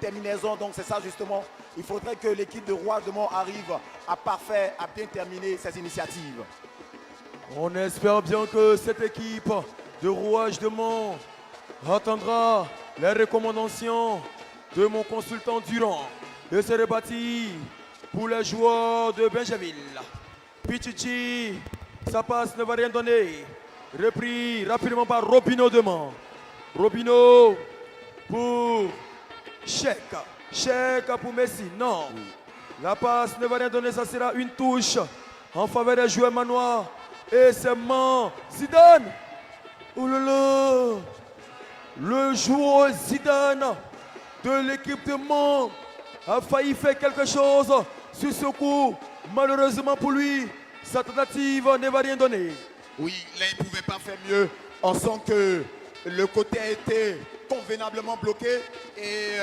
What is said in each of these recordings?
terminaison, donc c'est ça justement. Il faudrait que l'équipe de Rouage de Mont arrive à parfait, à bien terminer ses initiatives. On espère bien que cette équipe de Rouage de Mont attendra les recommandations de mon consultant Durand. Et c'est reparti pour les joueurs de Benjaville. Pichichi, sa passe ne va rien donner. Repris rapidement par Robino de Mont. Robino pour Cheikh. Cheikh pour Messi. Non. La passe ne va rien donner. Ça sera une touche en faveur des joueurs manois. Et c'est Zidane. Oh là là. Le joueur Zidane de l'équipe de Mont a failli faire quelque chose sur ce coup. Malheureusement pour lui, sa tentative ne va rien donner. Oui, là il ne pouvait pas faire mieux. On sent que le côté a été convenablement bloqué et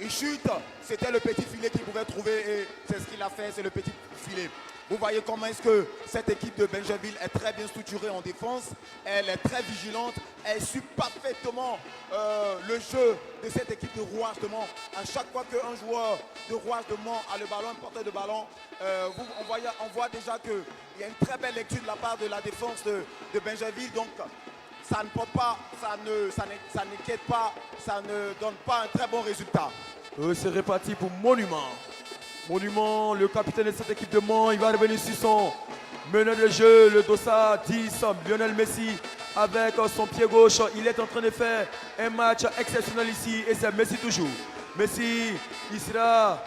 il chute. C'était le petit filet qu'il pouvait trouver et c'est ce qu'il a fait, c'est le petit filet. Vous voyez comment est-ce que cette équipe de Benjaville est très bien structurée en défense. Elle est très vigilante. Elle suit parfaitement le jeu de cette équipe de Rouage de Mont. À chaque fois qu'un joueur de Rouage de Mont a le ballon, un porteur de ballon, on voit déjà qu'il y a une très belle lecture de la part de la défense de Benjaville. Donc, ça ne porte pas, ça n'inquiète pas, ça ne donne pas un très bon résultat. C'est reparti pour Monument. Monument, le capitaine de cette équipe de Mont, il va revenir sur son meneur de jeu, le Dossa 10, Lionel Messi, avec son pied gauche. Il est en train de faire un match exceptionnel ici et c'est Messi toujours. Messi, il va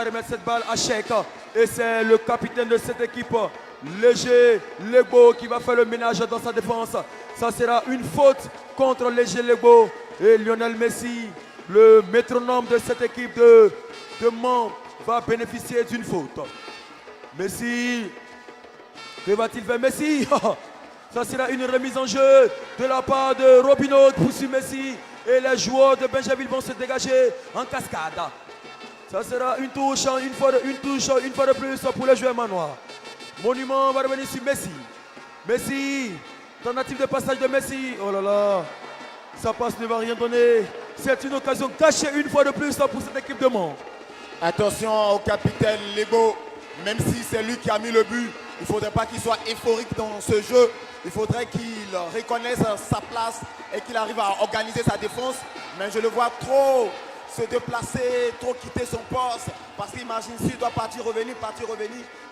remettre cette balle à Cheikh et c'est le capitaine de cette équipe, Léger Lego, qui va faire le ménage dans sa défense. Ça sera une faute contre Léger Lego et Lionel Messi, le métronome de cette équipe de Mont, va bénéficier d'une faute. Messi, que va-t-il faire? Messi, ça sera une remise en jeu de la part de Robino pour Messi et les joueurs de Benjaville vont se dégager en cascade. Ça sera une touche, une fois de plus pour les joueurs manois. Monument va revenir sur Messi. Messi, tentative de passage de Messi. Oh là là, sa passe ne va rien donner. C'est une occasion gâchée une fois de plus pour cette équipe de Mont. Attention au capitaine Lego, même si c'est lui qui a mis le but, il ne faudrait pas qu'il soit euphorique dans ce jeu. Il faudrait qu'il reconnaisse sa place et qu'il arrive à organiser sa défense. Mais je le vois trop se déplacer, trop quitter son poste. Parce qu'imagine s'il doit partir, revenir,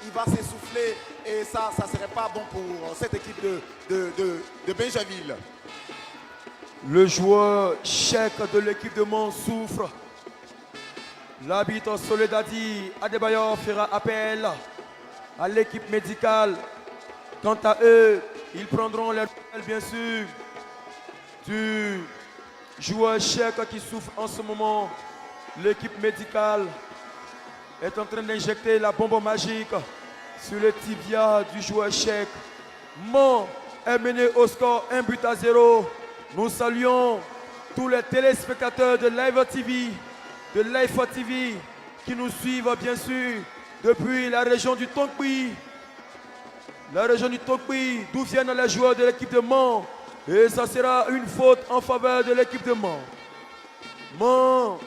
il va s'essouffler. Et ça ne serait pas bon pour cette équipe de Benjaville. Le joueur Cheikh de l'équipe de Mont souffre. L'arbitre Soledadi Adebayor fera appel à l'équipe médicale. Quant à eux, ils prendront l'appel bien sûr du joueur Cheikh qui souffre en ce moment. L'équipe médicale est en train d'injecter la bombe magique sur le tibia du joueur Cheikh. Mont est mené au score 1-0. Nous saluons tous les téléspectateurs de Live TV, qui nous suivent bien sûr depuis la région du Tonkpi. La région du Tonkpi, d'où viennent les joueurs de l'équipe de Mont. Et ça sera une faute en faveur de l'équipe de Mont. Mont,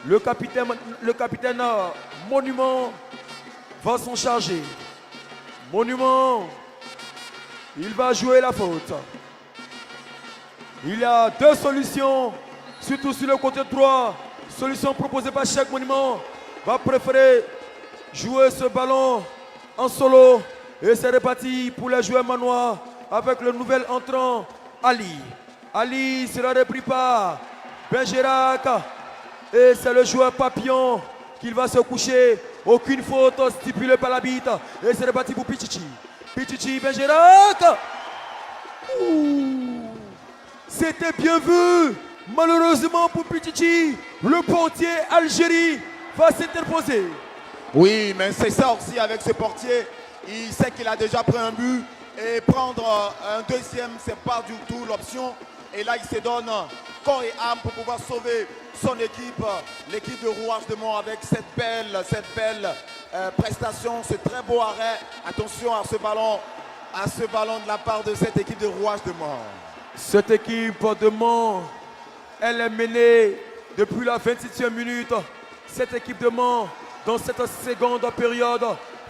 le capitaine Monument va s'en charger. Monument, il va jouer la faute. Il y a deux solutions, surtout sur le côté droit. Solution proposée par Cheikh. Monument va préférer jouer ce ballon en solo. Et c'est reparti pour les joueurs manois avec le nouvel entrant Ali. Ali sera repris par Benjerac. Et c'est le joueur Papillon qui va se coucher. Aucune faute stipulée par l'arbitre. Et c'est reparti pour Pichichi. Pichichi, Benjerac. C'était bien vu. Malheureusement pour Pichichi, le portier Algérie va s'interposer. Oui, mais c'est ça aussi avec ce portier. Il sait qu'il a déjà pris un but et prendre un deuxième, c'est pas du tout l'option. Et là, il se donne corps et âme pour pouvoir sauver son équipe, l'équipe de Rouage de Mont avec cette belle prestation, ce très beau arrêt. Attention à ce ballon de la part de cette équipe de Rouage de Mont. Cette équipe de Mont, elle est menée depuis la 26e minute. Cette équipe de Mans, dans cette seconde période,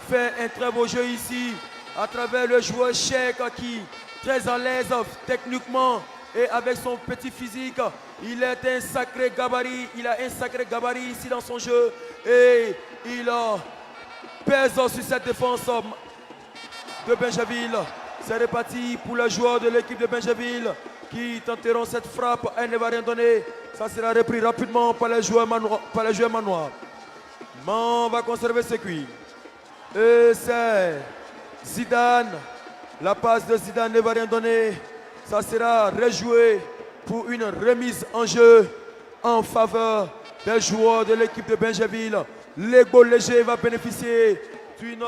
fait un très beau jeu ici, à travers le joueur Cheikh qui est très à l'aise techniquement et avec son petit physique. Il est un sacré gabarit, il a un sacré gabarit ici dans son jeu et il pèse sur cette défense de Benjaville. C'est reparti pour le joueur de l'équipe de Benjaville qui tenteront cette frappe. Elle ne va rien donner. Ça sera repris rapidement par les joueurs manois. Mans va conserver ses cuits. Et c'est Zidane. La passe de Zidane ne va rien donner. Ça sera rejoué pour une remise en jeu en faveur des joueurs de l'équipe de Benjaville. L'Ego Léger va bénéficier d'une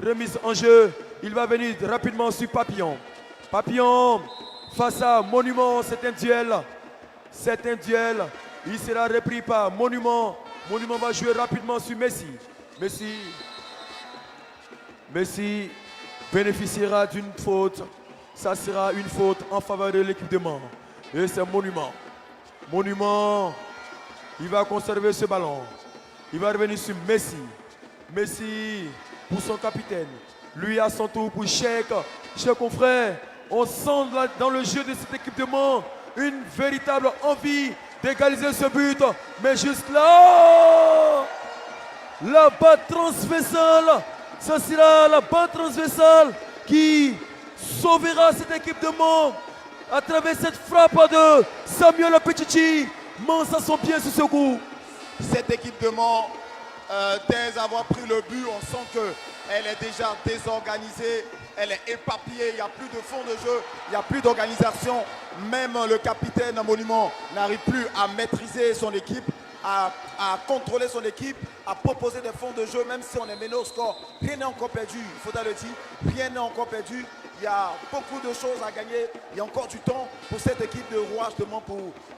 remise en jeu. Il va venir rapidement sur Papillon. Papillon face à Monument, c'est un duel. C'est un duel. Il sera repris par Monument. Monument va jouer rapidement sur Messi. Messi bénéficiera d'une faute. Ça sera une faute en faveur de l'équipe de Mans. Et c'est Monument. Monument, il va conserver ce ballon. Il va revenir sur Messi. Messi pour son capitaine. Lui à son tour pour Cheikh. Chers confrères, on sent dans le jeu de cette équipe de Mans une véritable envie d'égaliser ce but. Mais juste là, la batte transversale. Ça sera la batte transversale qui sauvera cette équipe de Mans à travers cette frappe de Samuel Petitchi. Mans ça sent bien sur ce coup. Cette équipe de Mans, dès avoir pris le but, on sent qu'elle est déjà désorganisée, elle est éparpillée, il n'y a plus de fond de jeu, il n'y a plus d'organisation. Même le capitaine Monument n'arrive plus à maîtriser son équipe, à contrôler son équipe, à proposer des fonds de jeu, même si on est mené au score. Rien n'est encore perdu, il faudra le dire, rien n'est encore perdu. Il y a beaucoup de choses à gagner. Il y a encore du temps pour cette équipe de Rouage de Mans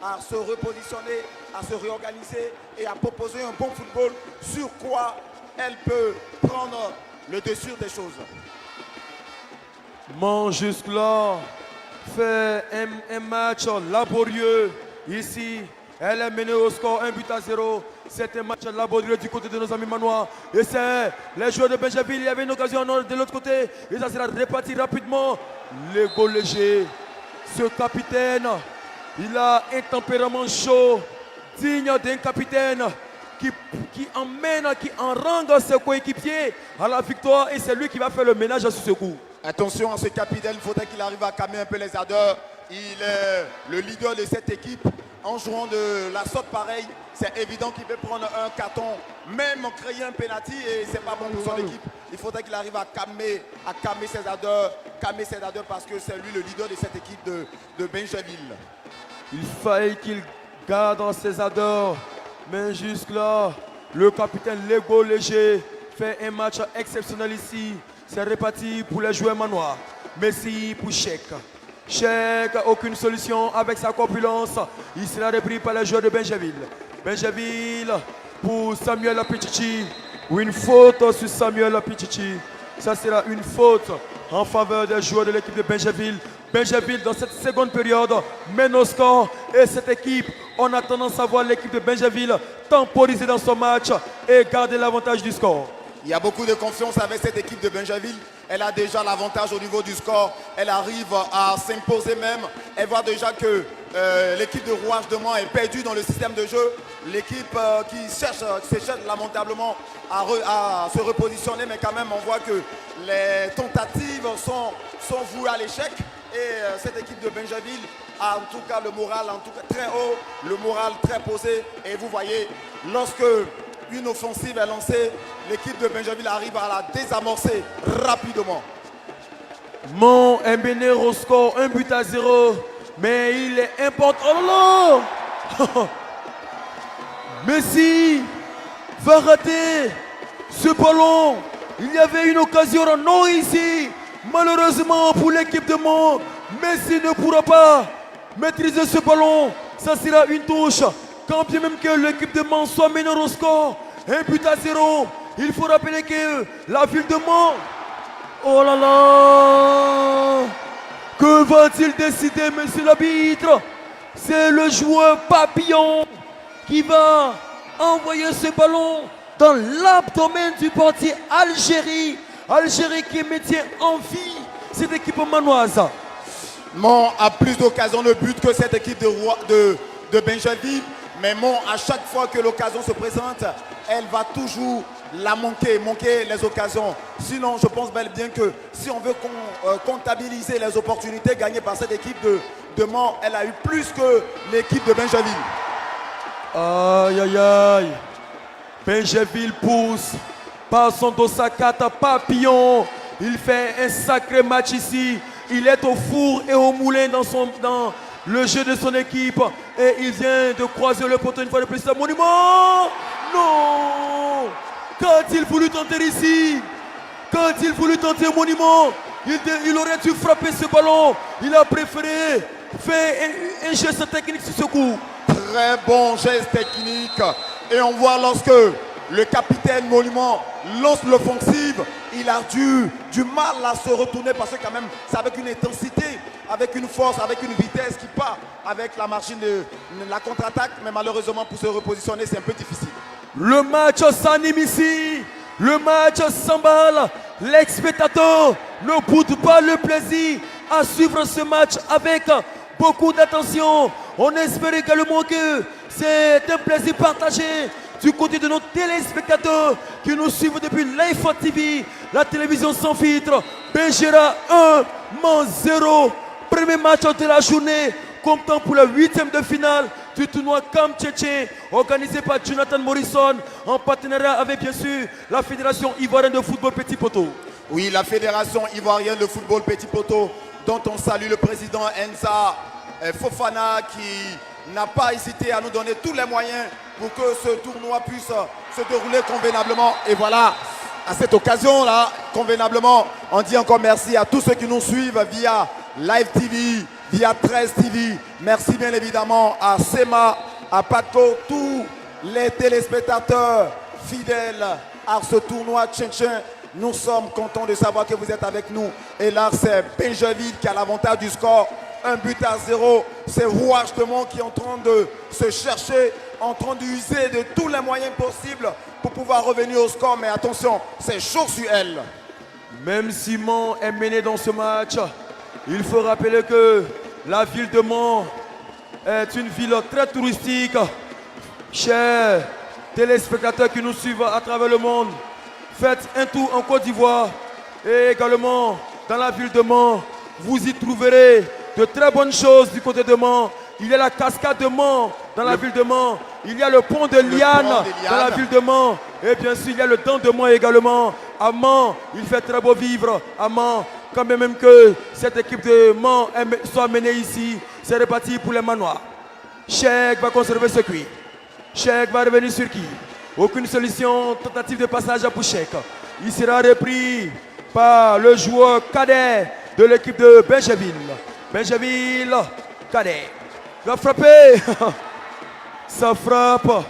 à se repositionner, à se réorganiser et à proposer un bon football sur quoi elle peut prendre le dessus des choses. Mans jusque-là fait un match laborieux ici. Elle est menée au score 1-0. C'est un match laborieux du côté de nos amis manois. Et c'est les joueurs de Benjaville. Il y avait une occasion de l'autre côté. Et ça sera réparti rapidement. L'Ego Léger, ce capitaine, il a un tempérament chaud, digne d'un capitaine qui emmène, qui enrange ses coéquipiers à la victoire. Et c'est lui qui va faire le ménage sur ce coup. Attention à ce capitaine, il faudrait qu'il arrive à calmer un peu les ardeurs. Il est le leader de cette équipe. En jouant de la sorte pareille, c'est évident qu'il peut prendre un carton, même créer un penalty et c'est pas bon pour son équipe. Il faudrait qu'il arrive à calmer ses ardeurs parce que c'est lui le leader de cette équipe de Benjaville. Il fallait qu'il garde ses ardeurs, mais jusque-là, le capitaine L'Ego Léger fait un match exceptionnel ici. C'est réparti pour les joueurs manois. Messi pour Cheikh. Cheikh, aucune solution avec sa corpulence. Il sera repris par les joueurs de Benjaville. Benjaville pour Samuel Petitchi. Une faute sur Samuel Petitchi. Ça sera une faute en faveur des joueurs de l'équipe de Benjaville. Benjaville, dans cette seconde période, mène au score. Et cette équipe, on a tendance à voir l'équipe de Benjaville temporiser dans son match et garder l'avantage du score. Il y a beaucoup de confiance avec cette équipe de Benjaville. Elle a déjà l'avantage au niveau du score. Elle arrive à s'imposer même. Elle voit déjà que l'équipe de Rouage de Mans est perdue dans le système de jeu. L'équipe qui s'échappe lamentablement à se repositionner. Mais quand même, on voit que les tentatives sont vouées à l'échec. Et cette équipe de Benjaville a en tout cas le moral très haut, le moral très posé. Et vous voyez, lorsque une offensive est lancée, l'équipe de Benjaville arrive à la désamorcer rapidement. Mans est mené au score 1-0, mais il est important. Oh là là Messi va rater ce ballon. Il y avait une occasion en or ici. Malheureusement pour l'équipe de Mans, Messi ne pourra pas maîtriser ce ballon. Ça sera une touche. Quand bien même que l'équipe de Mans soit menée au score 1-0, il faut rappeler que la ville de Mans, oh là là, que va-t-il décider, monsieur l'arbitre? C'est le joueur Papillon qui va envoyer ce ballon dans l'abdomen du portier Algérie. Algérie qui maintient en vie cette équipe manoise. Mont a plus d'occasions de but que cette équipe de Benjerville. Mais Mont, à chaque fois que l'occasion se présente, elle va toujours la manquer les occasions. Sinon, je pense bel et bien que si on veut comptabiliser les opportunités gagnées par cette équipe de Mont, elle a eu plus que l'équipe de Benjerville. Aïe, aïe, aïe. Benjerville pousse par son dossard 4 papillon. Il fait un sacré match ici. Il est au four et au moulin dans le jeu de son équipe. Et il vient de croiser le poteau une fois de plus. C'est Monument. Non. Qu'a-t-il voulu tenter ici? Qu'a-t-il voulu tenter Monument? Il aurait dû frapper ce ballon. Il a préféré faire un geste technique sur ce coup. Très bon geste technique. Et on voit lorsque le capitaine Monument lance l'offensive, il a du mal à se retourner parce que quand même c'est avec une intensité, avec une force, avec une vitesse qui part avec la machine de la contre-attaque. Mais malheureusement pour se repositionner c'est un peu difficile. Le match s'anime ici. Le match s'emballe. Les-spectateurs ne boude pas le plaisir à suivre ce match avec beaucoup d'attention. On espère également que c'est un plaisir partagé du côté de nos téléspectateurs qui nous suivent depuis l'Info TV, la télévision sans filtre. Béjéra 1, Mans 0. Premier match de la journée, comptant pour la 8e de finale du tournoi Camp Tchétché, organisé par Jonathan Morrison, en partenariat avec bien sûr la Fédération Ivoirienne de Football Petit Poteau. Oui, la Fédération Ivoirienne de Football Petit Poteau, dont on salue le président Enza Fofana, qui n'a pas hésité à nous donner tous les moyens pour que ce tournoi puisse se dérouler convenablement. Et voilà, à cette occasion-là, convenablement, on dit encore merci à tous ceux qui nous suivent via Live TV, via 13 TV. Merci bien évidemment à Sema, à Patko, tous les téléspectateurs fidèles à ce tournoi tchétchèn. Nous sommes contents de savoir que vous êtes avec nous. Et là, c'est Benjerville qui a l'avantage du score. 1-0. C'est Rouage de Mont qui est en train de se chercher, en train d'user de tous les moyens possibles pour pouvoir revenir au score. Mais attention, c'est chaud sur elle. Même si Mont est mené dans ce match, il faut rappeler que la ville de Mont est une ville très touristique. Chers téléspectateurs qui nous suivent à travers le monde, faites un tour en Côte d'Ivoire et également dans la ville de Mont. Vous y trouverez de très bonnes choses du côté de Mont. Il y a la cascade de Mont dans la ville de Mont. Il y a le pont de Liane dans la ville de Mont. Et bien sûr, il y a le dent de Mont également. À Mont, il fait très beau vivre. À Mont, quand même que cette équipe de Mont soit menée ici, c'est reparti pour les manoirs. Cheikh va conserver ce circuit. Cheikh va revenir sur qui? Aucune solution, tentative de passage pour Cheikh. Il sera repris par le joueur cadet de l'équipe de Benjerville. Benjerville, cadet. Il va frapper. Sa frappe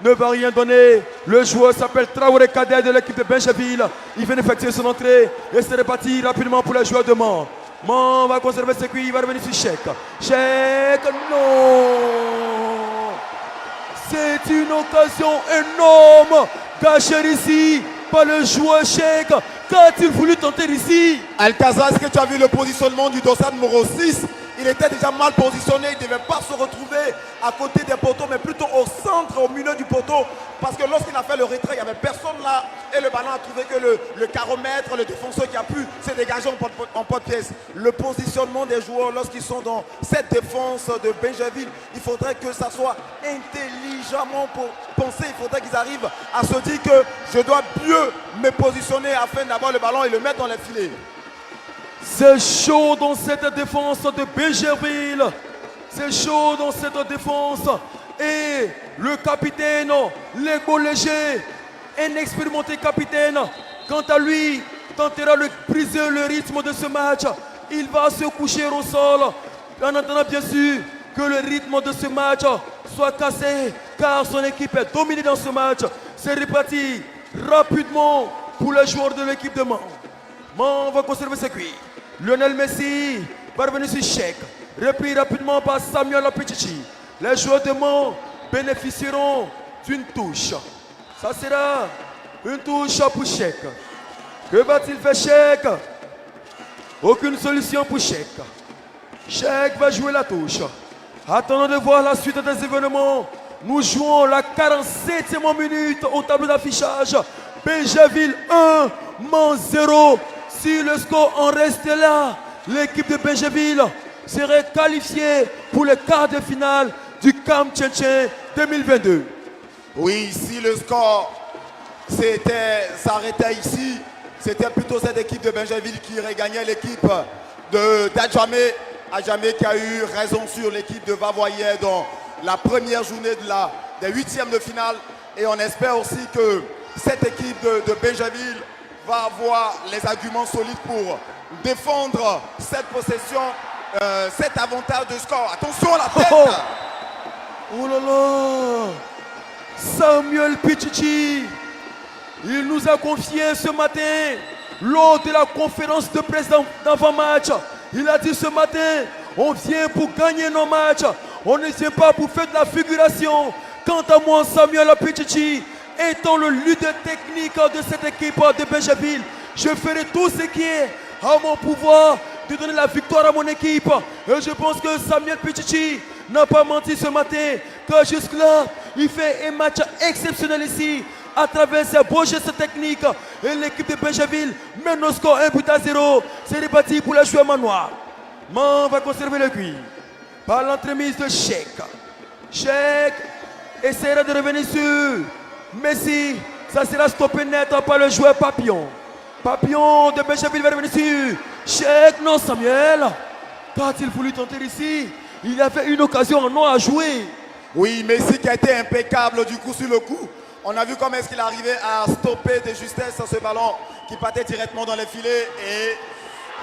ne va rien donner. Le joueur s'appelle Traoré cadet de l'équipe de Benjerville. Il vient d'effectuer son entrée et c'est reparti rapidement pour les joueurs de Mont. Mont va conserver ce circuit, il va revenir sur Cheikh. Cheikh, non. C'est une occasion énorme gâchée ici par le joueur Cheikh. Qu'a-t-il voulu tenter ici? Alcazar, est-ce que tu as vu le positionnement du dossard numéro 6? Il était déjà mal positionné, il ne devait pas se retrouver à côté des poteaux, mais plutôt au centre, au milieu du poteau. Parce que lorsqu'il a fait le retrait, il n'y avait personne là. Et le ballon a trouvé que le caromètre, le défenseur qui a pu se dégager en porte-pièce. Le positionnement des joueurs lorsqu'ils sont dans cette défense de Benjerville, il faudrait que ça soit intelligemment pensé. Il faudrait qu'ils arrivent à se dire que je dois mieux me positionner afin d'avoir le ballon et le mettre dans les filets. C'est chaud dans cette défense de Benjerville. C'est chaud dans cette défense. Et le capitaine, l'ego léger, un expérimenté capitaine, quant à lui, tentera de briser le rythme de ce match. Il va se coucher au sol, en attendant bien sûr que le rythme de ce match soit cassé, car son équipe est dominée dans ce match. C'est reparti rapidement pour les joueurs de l'équipe de Mont. Mont va conserver ce circuit. Lionel Messi va revenir sur Cheikh. Repris rapidement par Samuel Apichichi. Les joueurs de Mont bénéficieront d'une touche. Ça sera une touche pour Cheick. Que va-t-il faire Cheick? Aucune solution pour Cheick. Cheick va jouer la touche. Attendons de voir la suite des événements. Nous jouons la 47e minute au tableau d'affichage. Benjaville 1, Mans 0. Si le score en reste là, l'équipe de Benjaville serait qualifiée pour le quart de finale du Camp Tchétchèn 2022. Oui, si le score s'arrêtait ici, c'était plutôt cette équipe de Benjaville qui aurait gagné l'équipe d'Adjamé. Adjamé qui a eu raison sur l'équipe de Vavoyais dans la première journée des huitièmes de finale. Et on espère aussi que cette équipe de Benjaville va avoir les arguments solides pour défendre cette possession, cet avantage de score. Attention à la tête. Oh là là, Samuel Pichichi, il nous a confié ce matin, lors de la conférence de presse d'avant-match, il a dit ce matin, on vient pour gagner nos matchs, on ne vient pas pour faire de la figuration. Quant à moi, Samuel Pichichi, étant le leader technique de cette équipe de Benjaville, je ferai tout ce qui est à mon pouvoir de donner la victoire à mon équipe. Et je pense que Samuel Pichichi n'a pas menti ce matin, que jusque-là, il fait un match exceptionnel ici, à travers ses beaux gestes techniques. Et l'équipe de Benjaville mène au score 1-0. C'est reparti pour la joueur manoir. Man va conserver le cuir par l'entremise de Cheick. Cheick essaiera de revenir sur Messi. Ça sera stoppé net par le joueur Papillon. Papillon de Benjaville va revenir sur Cheick. Non, Samuel. Qu'a-t-il voulu tenter ici? Il avait une occasion en non à jouer. Oui, Messi qui a été impeccable du coup sur le coup. On a vu comment est-ce qu'il arrivait à stopper de justesse ce ballon qui partait directement dans les filets. Et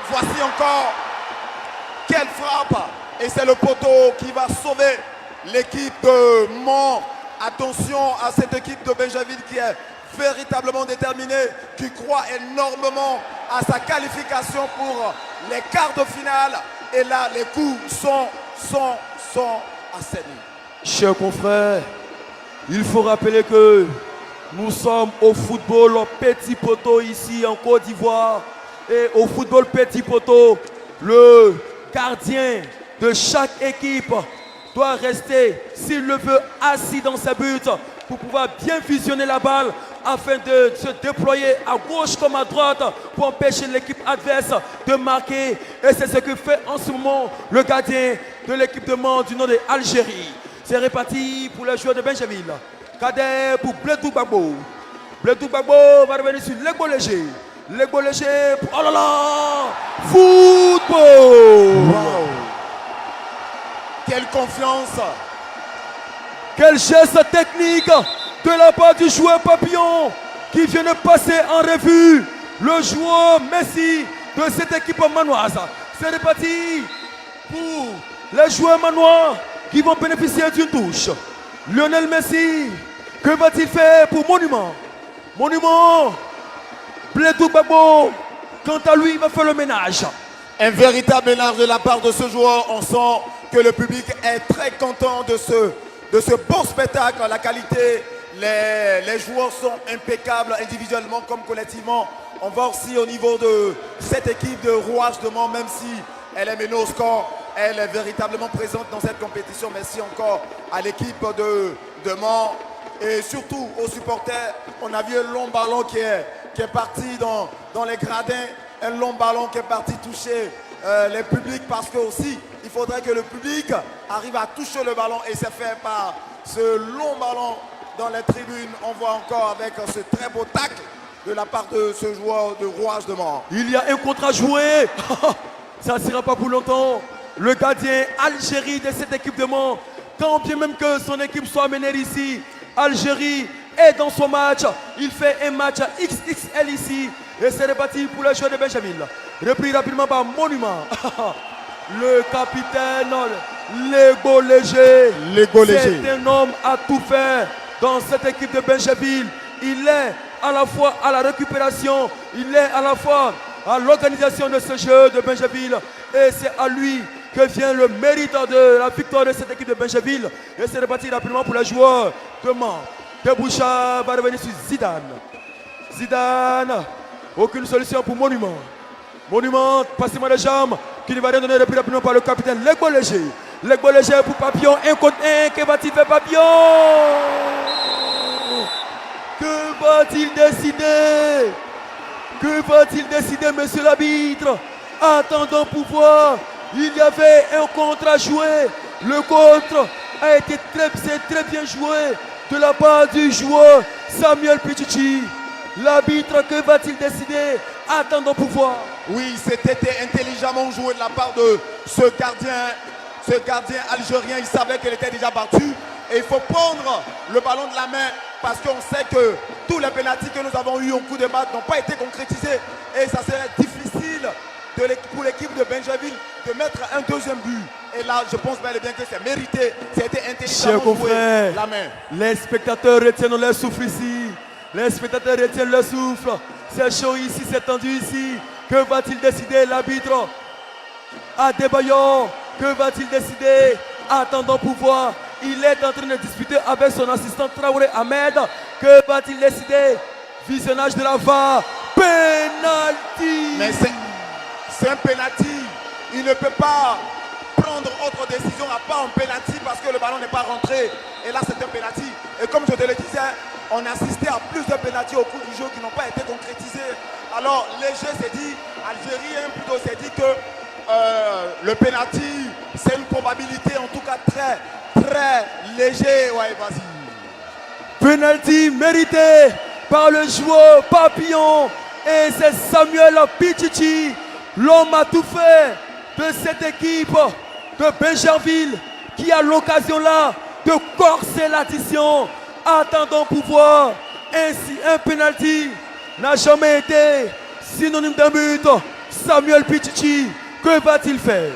voici encore quelle frappe. Et c'est le poteau qui va sauver l'équipe de Mans. Attention à cette équipe de Benjaville qui est véritablement déterminée, qui croit énormément à sa qualification pour les quarts de finale. Et là, les coups sont assainis. Chers confrères, il faut rappeler que nous sommes au football petit poteau ici en Côte d'Ivoire. Et au football petit poteau, le gardien de chaque équipe doit rester, s'il le veut, assis dans sa butte pour pouvoir bien visionner la balle afin de se déployer à gauche comme à droite pour empêcher l'équipe adverse de marquer. Et c'est ce que fait en ce moment le gardien de l'équipe de Mans du nom de Algérie. C'est reparti pour les joueurs de Benjaville. Cadet pour Bledou Bagbo. Bledou Bagbo va revenir sur Lego Léger. Lego Léger pour... Oh là là! Football! Wow. Quelle confiance! Quel geste technique de la part du joueur Papillon qui vient de passer en revue le joueur Messi de cette équipe manoise. C'est reparti pour les joueurs manois qui vont bénéficier d'une touche. Lionel Messi, que va-t-il faire pour Monument? Monument, Bledou Bagbo, quant à lui, il va faire le ménage. Un véritable ménage de la part de ce joueur. On sent que le public est très content de ce beau spectacle. La qualité, les joueurs sont impeccables individuellement comme collectivement. On voit aussi au niveau de cette équipe de Rouage de Mans, même si elle est menée au score, elle est véritablement présente dans cette compétition. Merci encore à l'équipe de Mans et surtout aux supporters. On a vu un long ballon qui est parti dans les gradins, un long ballon qui est parti toucher les publics, parce que aussi il faudrait que le public arrive à toucher le ballon, et c'est fait par ce long ballon dans les tribunes. On voit encore avec ce très beau tacle de la part de ce joueur de Rouage de Mans. Il y a un contrat joué. Ça ne sera pas pour longtemps. Le gardien Algérie de cette équipe de Mans, quand bien même que son équipe soit menée ici, Algérie est dans son match. Il fait un match XXL ici. Et c'est reparti pour le joueur de Benjaville. Repris rapidement par Monument. Le capitaine Lego Léger. C'est un homme à tout faire dans cette équipe de Benjaville. Il est à la fois à la récupération, il est à la fois à l'organisation de ce jeu de Benjaville. Et c'est à lui que vient le mérite de la victoire de cette équipe de Benjaville. Et c'est reparti rapidement pour les joueurs de Mans. Deboucha va revenir sur Zidane. Zidane, aucune solution pour Monument. Monument, passement de jambes, qui ne va rien donner depuis rapidement par le capitaine Legbo Léger. Legbo Léger pour Papillon, 1 contre 1. Que va-t-il faire Papillon? Que va-t-il décider? Que va-t-il décider, monsieur l'arbitre? Attendons pour voir. Il y avait un contre à jouer. Le contre a été très bien joué de la part du joueur Samuel Pichichi. L'arbitre, que va-t-il décider? Attendons pour voir. Oui, c'était intelligemment joué de la part de ce gardien algérien. Il savait qu'il était déjà battu. Et il faut prendre le ballon de la main parce qu'on sait que tous les pénaltys que nous avons eus au coup de batte n'ont pas été concrétisés. Et ça serait difficile pour l'équipe de Benjaville de mettre un deuxième but. Et là, je pense bel et bien que c'est mérité. C'était intelligemment joué de la main. Les spectateurs retiennent leur souffle ici. Les spectateurs retiennent leur souffle. C'est chaud ici, c'est tendu ici. Que va-t-il décider l'arbitre? Adebayor, que va-t-il décider? Attendons pour voir. Il est en train de discuter avec son assistant Traoré Ahmed. Que va-t-il décider? Visionnage de la VAR. Penalty. Mais c'est un penalty. Il ne peut pas prendre autre décision à part un penalty parce que le ballon n'est pas rentré. Et là, c'est un penalty. Et comme je te le disais, on assistait à plus de penalty au cours du jeu qui n'ont pas été concrétisés. Alors, Léger s'est dit, Algérien plutôt s'est dit que le penalty, c'est une probabilité en tout cas très léger. Ouais, vas-y. Penalty mérité par le joueur Papillon. Et c'est Samuel Pichichi, l'homme à tout fait de cette équipe de Benjaville, qui a l'occasion là de corser l'addition. Attendons pour voir. Ainsi, un penalty n'a jamais été synonyme d'un but. Samuel Pichichi, que va-t-il faire?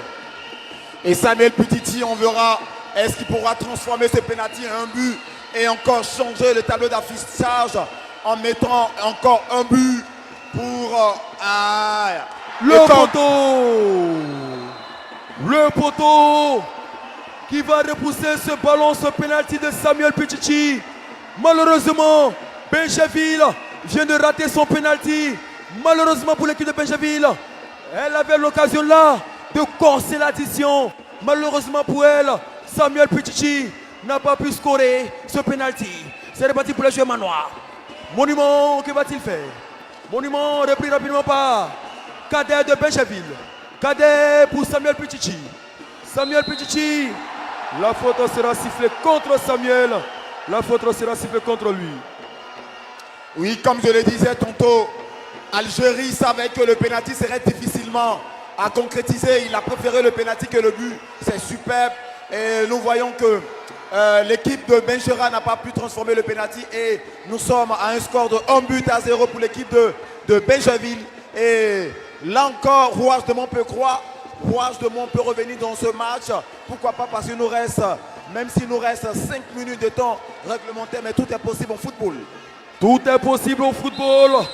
Et Samuel Pichichi, on verra, est-ce qu'il pourra transformer ce penalty en un but et encore changer le tableau d'affichage en mettant encore un but pour le poteau qui va repousser ce ballon, ce penalty de Samuel Pichichi. Malheureusement, Benjaville vient de rater son penalty. Malheureusement pour l'équipe de Benjaville, elle avait l'occasion là de corser l'addition. Malheureusement pour elle, Samuel Pichichi n'a pas pu scorer ce penalty. C'est reparti pour le joueur manoir. Monument, que va-t-il faire? Monument repris rapidement par Cadet de Benjaville. Cadet pour Samuel Pichichi. Samuel Pichichi. La faute sera sifflée contre Samuel. La faute sera sifflée contre lui. Oui, comme je le disais tantôt, Algérie savait que le penalty serait difficilement à concrétiser. Il a préféré le penalty que le but. C'est superbe. Et nous voyons que l'équipe de Benjera n'a pas pu transformer le penalty. Et nous sommes à un score de 1-0 pour l'équipe de Benjaville. Et là encore, Rouage de Mont peut croire. Rouage de Mont peut revenir dans ce match. Pourquoi pas, parce qu'il nous reste, même s'il nous reste 5 minutes de temps réglementaire, mais tout est possible en football. Tout est possible au football.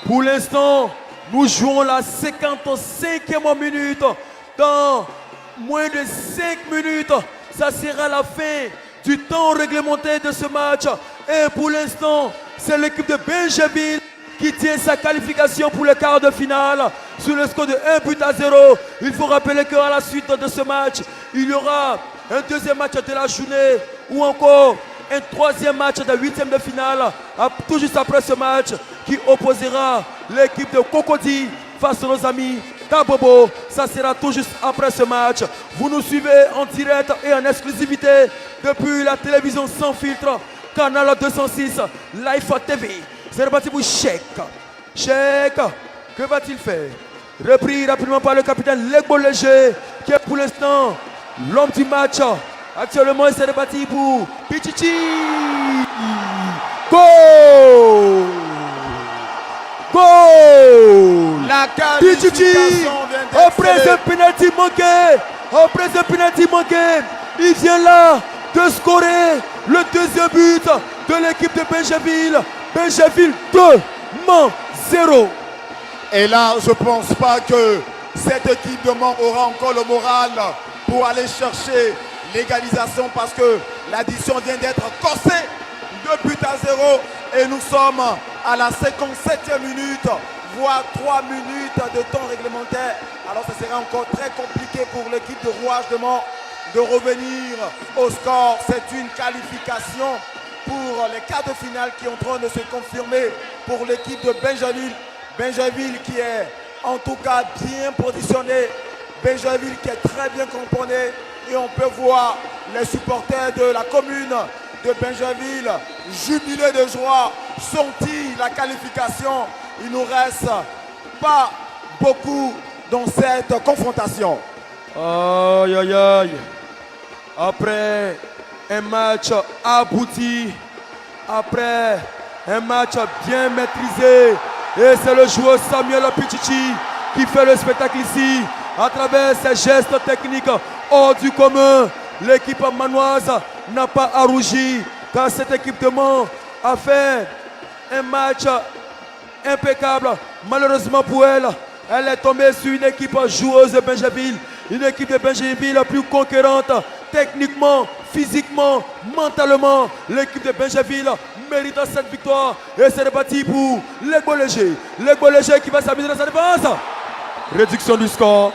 Pour l'instant, nous jouons la 55e minute. Dans moins de 5 minutes, ça sera la fin du temps réglementaire de ce match. Et pour l'instant, c'est l'équipe de Benjaville qui tient sa qualification pour le quart de finale sur le score de 1-0. Il faut rappeler qu'à la suite de ce match, il y aura un deuxième match de la journée ou encore un troisième match de 8e de finale, tout juste après ce match, qui opposera l'équipe de Cocody face à nos amis Kabobo. Ça sera tout juste après ce match. Vous nous suivez en direct et en exclusivité depuis la télévision sans filtre, canal 206, Life TV. C'est reparti pour Cheikh. Cheikh, que va-t-il faire? Repris rapidement par le capitaine Legbo Léger, qui est pour l'instant l'homme du match. Actuellement, c'est reparti pour Pichichi. Goal! Goal! La qualification après un penalty manqué, il vient là de scorer le deuxième but de l'équipe de Benjaville. Benjaville 2, Mans 0. Et là, je ne pense pas que cette équipe de Mans aura encore le moral pour aller chercher l'égalisation parce que l'addition vient d'être corsée. 2-0 et nous sommes à la 57e minute, voire 3 minutes de temps réglementaire. Alors ce serait encore très compliqué pour l'équipe de Rouage de Mans de revenir au score. C'est une qualification pour les quarts de finale qui sont en train de se confirmer pour l'équipe de Bingerville. Bingerville qui est en tout cas bien positionné. Bingerville qui est très bien composé. Et on peut voir les supporters de la commune de Bingerville jubilés de joie, sont-ils la qualification. Il ne nous reste pas beaucoup dans cette confrontation. Aïe aïe aïe. Après un match abouti, après un match bien maîtrisé, et c'est le joueur Samuel Pichichi qui fait le spectacle ici à travers ses gestes techniques hors du commun. L'équipe manoise n'a pas à rougir car cette équipe de Mans a fait un match impeccable. Malheureusement pour elle, elle est tombée sur une équipe joueuse de Bingerville. Une équipe de Bingerville plus conquérante, techniquement, physiquement, mentalement. L'équipe de Bingerville mérite cette victoire. Et c'est reparti pour l'Egbo Léger. L'Egbo Léger qui va s'amuser dans sa défense. Réduction du score.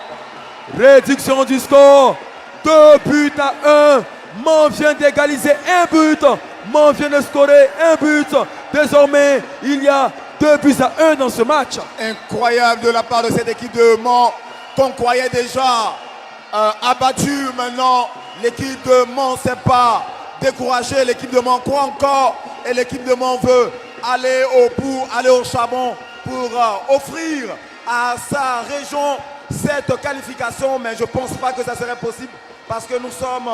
Réduction du score. 2-1. Mans vient d'égaliser un but. Mans vient de scorer un but. Désormais, il y a 2-1 dans ce match. Incroyable de la part de cette équipe de Mans qu'on croyait déjà abattue. Maintenant, l'équipe de Mans ne s'est pas découragée. L'équipe de Mans croit encore et l'équipe de Mans veut aller au bout, aller au charbon pour offrir à sa région cette qualification. Mais je ne pense pas que ça serait possible parce que nous sommes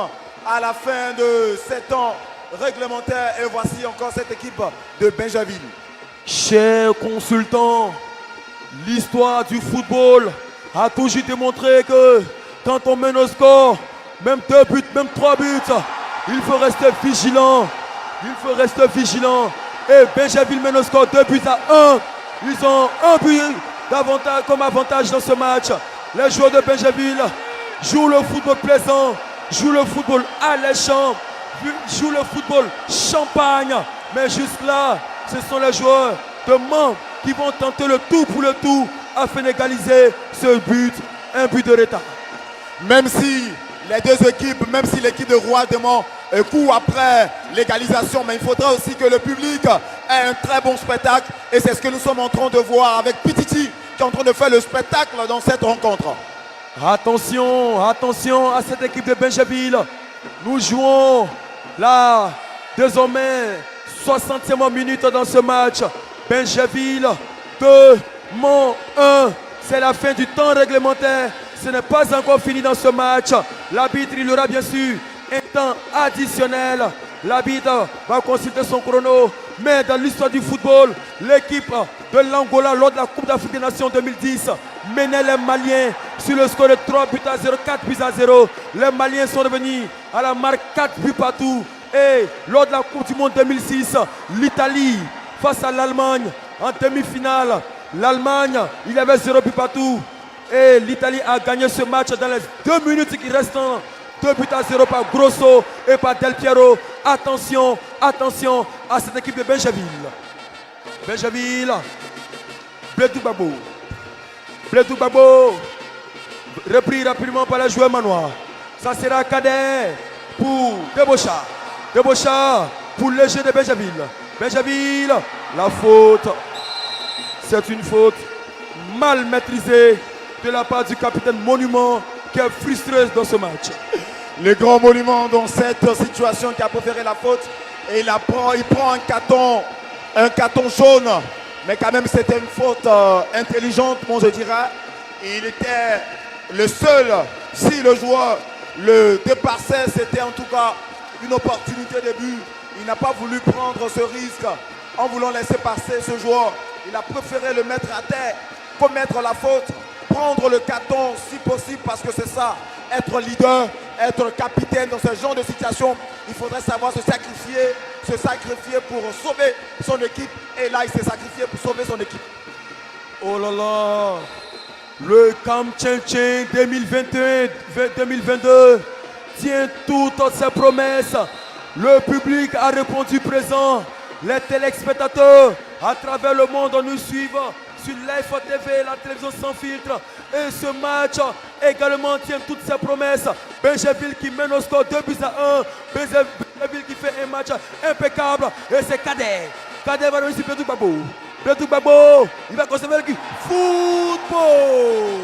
à la fin de 7 ans réglementaire et voici encore cette équipe de Bingerville. Chers consultants, l'histoire du football a toujours démontré que quand on mène au score, même 2 buts, même 3 buts, il faut rester vigilant. Il faut rester vigilant. Et Bingerville mène au score 2-1. Ils ont un but d'avantage, comme avantage dans ce match. Les joueurs de Bingerville jouent le football plaisant, jouent le football alléchant, jouent le football champagne. Mais juste là, ce sont les joueurs de Mans qui vont tenter le tout pour le tout afin d'égaliser ce but, un but de retard. Même si les deux équipes, même si l'équipe de Rouage de Mans court après l'égalisation, mais il faudra aussi que le public ait un très bon spectacle. Et c'est ce que nous sommes en train de voir avec Pititi qui est en train de faire le spectacle dans cette rencontre. Attention, attention à cette équipe de Bingerville. Nous jouons là, désormais, 60e minute dans ce match. Bingerville 2, Mans 1. C'est la fin du temps réglementaire. Ce n'est pas encore fini dans ce match. L'arbitre, il aura bien sûr un temps additionnel. L'arbitre va consulter son chrono. Mais dans l'histoire du football, l'équipe de l'Angola lors de la Coupe d'Afrique des Nations 2010 menait les Maliens sur le score de 3-0, 4-0. Les Maliens sont revenus à la marque 4 buts partout. Et lors de la Coupe du Monde 2006, l'Italie face à l'Allemagne en demi-finale. L'Allemagne, il y avait 0 but partout. Et l'Italie a gagné ce match dans les 2 minutes qui restent. 2-0 par Grosso et par Del Piero. Attention, attention à cette équipe de Bingerville. Bingerville, Bledou Babo. Bledou Babo, repris rapidement par les joueurs manois. Ça sera cadet pour Debocha. Debocha pour Léger de Bingerville. Bingerville, la faute. C'est une faute mal maîtrisée de la part du capitaine Monument qui est frustré dans ce match. Le grand Monument dans cette situation qui a proféré la faute et il prend un carton jaune. Mais quand même c'était une faute intelligente, moi je dirais. Il était le seul, si le joueur le dépassait, c'était en tout cas une opportunité de but. Il n'a pas voulu prendre ce risque en voulant laisser passer ce joueur. Il a préféré le mettre à terre, commettre la faute, prendre le carton si possible parce que c'est ça, être leader, être capitaine dans ce genre de situation. Il faudrait savoir se sacrifier pour sauver son équipe. Et là, il s'est sacrifié pour sauver son équipe. Oh là là, Le Camp Tchin 2021-2022 tient toutes ses promesses. Le public a répondu présent. Les téléspectateurs à travers le monde nous suivent sur Life TV, la télévision sans filtre. Et ce match également tient toutes ses promesses. Benjaville qui mène au score 2-1. Benjaville qui fait un match impeccable. Et c'est Kader. Kader va réussir Bledou Gbagbo. Bledou Gbagbo, il va conserver le football.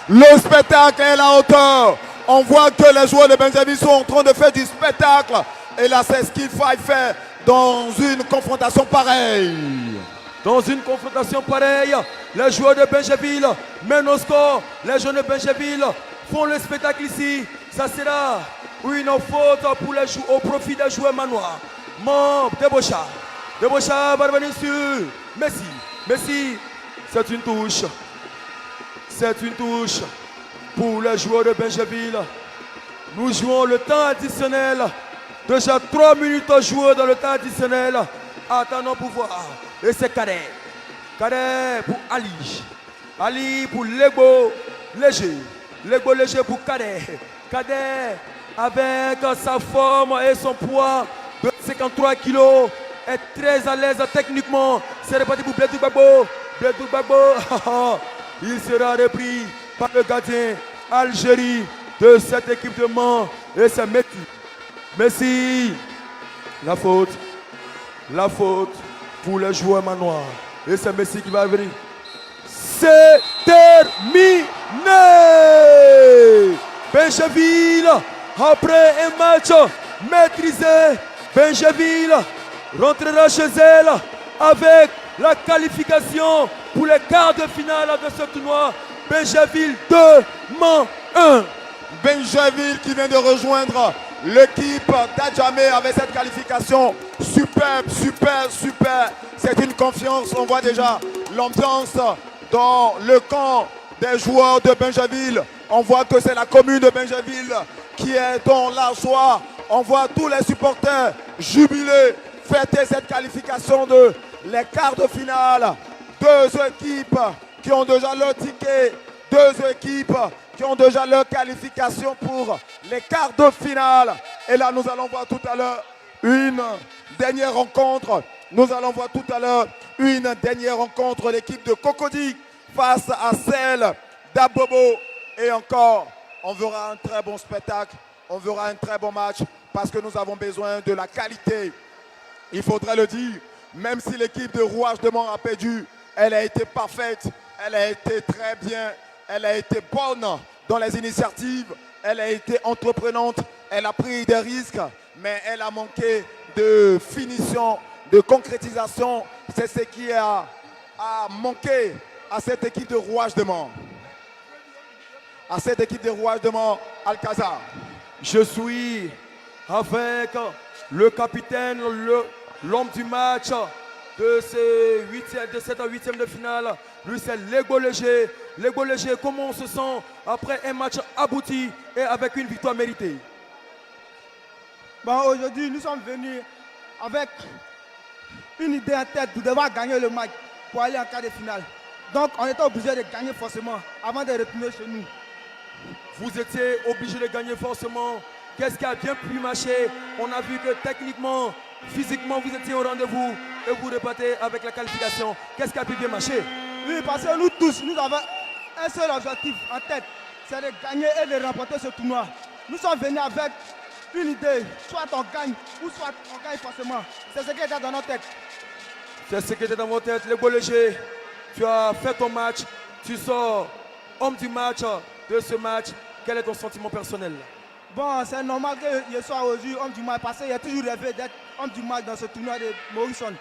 Le spectacle est à la hauteur. On voit que les joueurs de Benjaville sont en train de faire du spectacle. Et là, c'est ce qu'il faut faire dans une confrontation pareille. Dans une confrontation pareille, les joueurs de Benjaville mènent au score. Les joueurs de Benjaville font le spectacle ici. Ça sera une faute pour au profit des joueurs manoirs. Debocha. Debocha va revenir sur Messi. Messi, c'est une touche. C'est une touche pour les joueurs de Benjaville. Nous jouons le temps additionnel. Déjà 3 minutes à jouer dans le temps additionnel. Attendons pour voir. Et c'est Kader. Kader pour Ali. Ali pour Lego Léger. Lego Léger pour Kader. Kader avec sa forme et son poids de 53 kg est très à l'aise techniquement. C'est reparti pour Bledou Gbagbo. Bledou Gbagbo. Il sera repris par le gardien Algérie de cette équipe de Mans. Et c'est Messi. Messi. La faute pour les joueurs manoirs. Et c'est Messi qui va venir. C'est terminé. Benjaville, après un match maîtrisé, Benjaville rentrera chez elle avec la qualification pour les quarts de finale de ce tournoi. Benjaville 2, Mans 1. Benjaville qui vient de rejoindre l'équipe d'Adjamé avec cette qualification. Superbe, super, super. C'est une confiance. On voit déjà l'ambiance dans le camp des joueurs de Benjaville. On voit que c'est la commune de Benjaville qui est dans la joie. On voit tous les supporters jubiler, fêter cette qualification de les quarts de finale. Deux équipes qui ont déjà leur ticket. Deux équipes qui ont déjà leur qualification pour les quarts de finale. Et là, nous allons voir tout à l'heure une dernière rencontre. Nous allons voir tout à l'heure une dernière rencontre. L'équipe de Cocody face à celle d'Abobo. Et encore, on verra un très bon spectacle. On verra un très bon match parce que nous avons besoin de la qualité. Il faudrait le dire, même si l'équipe de Rouage de Mans a perdu, elle a été parfaite, elle a été très bien. Elle a été bonne dans les initiatives, elle a été entreprenante, elle a pris des risques, mais elle a manqué de finition, de concrétisation. C'est ce qui a manqué à cette équipe de Rouage de Mans. À cette équipe de Rouage de Mans, Alcazar. Je suis avec le capitaine, l'homme du match de cette huitième de finale. Lui, c'est Lego Léger. Lego Léger, comment on se sent après un match abouti et avec une victoire méritée? Bon, aujourd'hui, nous sommes venus avec une idée en tête de devoir gagner le match pour aller en quart de finale. Donc, on était obligé de gagner forcément avant de retourner chez nous. Vous étiez obligé de gagner forcément. Qu'est-ce qui a bien pu marcher? On a vu que techniquement, physiquement, vous étiez au rendez-vous et vous repartez avec la qualification. Qu'est-ce qui a pu bien marcher? Oui, parce que nous tous, nous avons un seul objectif en tête, c'est de gagner et de remporter ce tournoi. Nous sommes venus avec une idée, soit on gagne ou soit on gagne forcément. C'est ce qui était dans notre tête. C'est ce qui était dans votre tête, Lego Léger. Tu as fait ton match, tu sors homme du match de ce match. Quel est ton sentiment personnel? Bon, c'est normal que je sois aujourd'hui homme du match parce que j'ai toujours rêvé d'être homme du match dans ce tournoi de Morrison.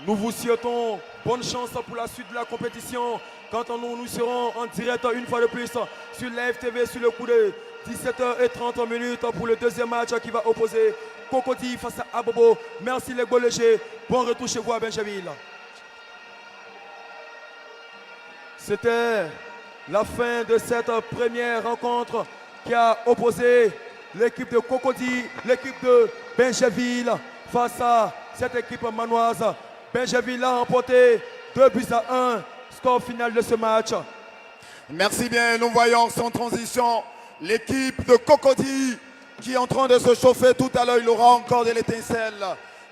Nous vous souhaitons bonne chance pour la suite de la compétition. Quand nous serons en direct une fois de plus sur Live TV sur le coup de 17h30 pour le deuxième match qui va opposer Cocody face à Abobo. Merci Lego Léger. Bon retour chez vous à Benjaville. C'était la fin de cette première rencontre qui a opposé l'équipe de Cocody, l'équipe de Benjaville face à cette équipe manoise. Benjaville a remporté 2-1, score final de ce match. Merci bien. Nous voyons sans transition l'équipe de Cocody qui est en train de se chauffer. Tout à l'heure, il aura encore de l'étincelle.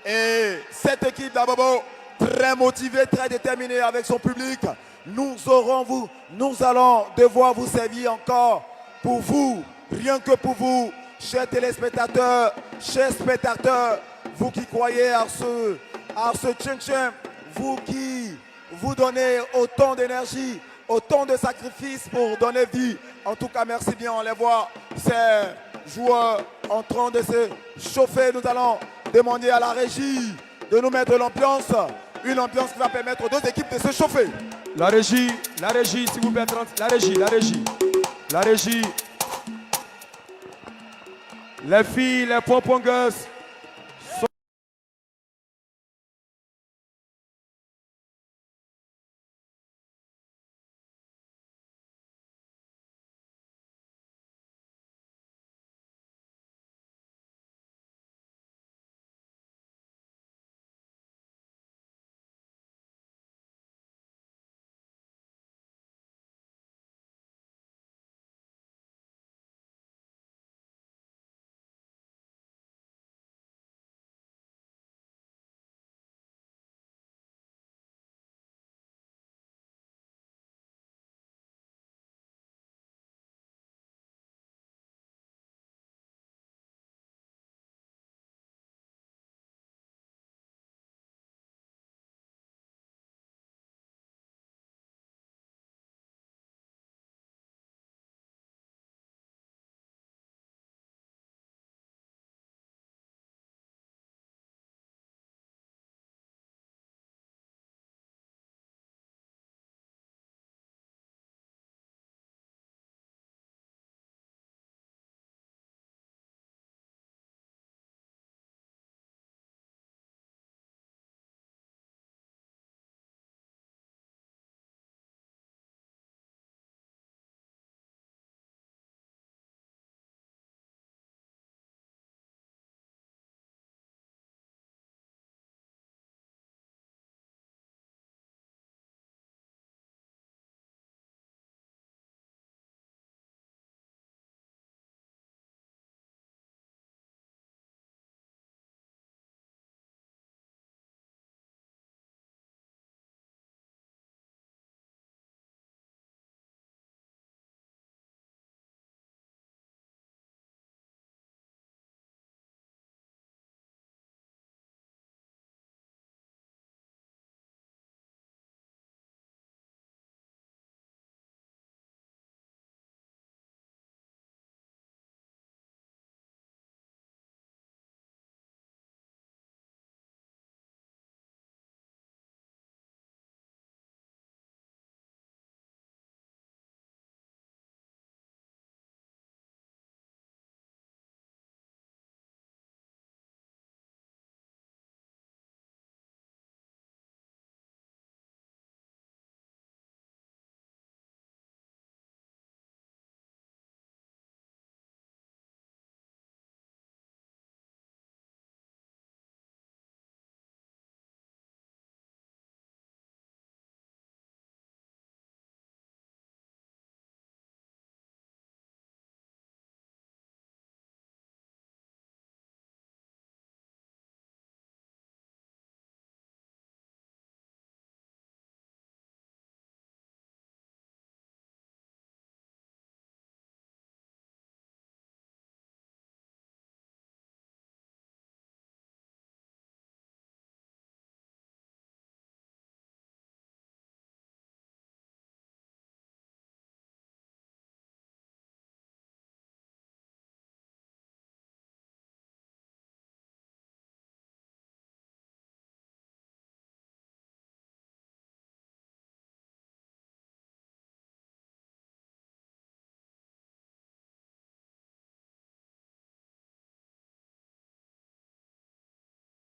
Et cette équipe d'Abobo, très motivée, très déterminée avec son public, nous allons devoir vous servir encore pour vous, rien que pour vous, chers téléspectateurs, chers spectateurs, vous qui croyez à ce tching-tching, vous qui vous donnez autant d'énergie, autant de sacrifices pour donner vie. En tout cas, merci bien, on les voit, ces joueurs en train de se chauffer. Nous allons demander à la régie de nous mettre l'ambiance, une ambiance qui va permettre aux deux équipes de se chauffer. La régie, s'il vous plaît, la régie. Les filles, les pompongeuses,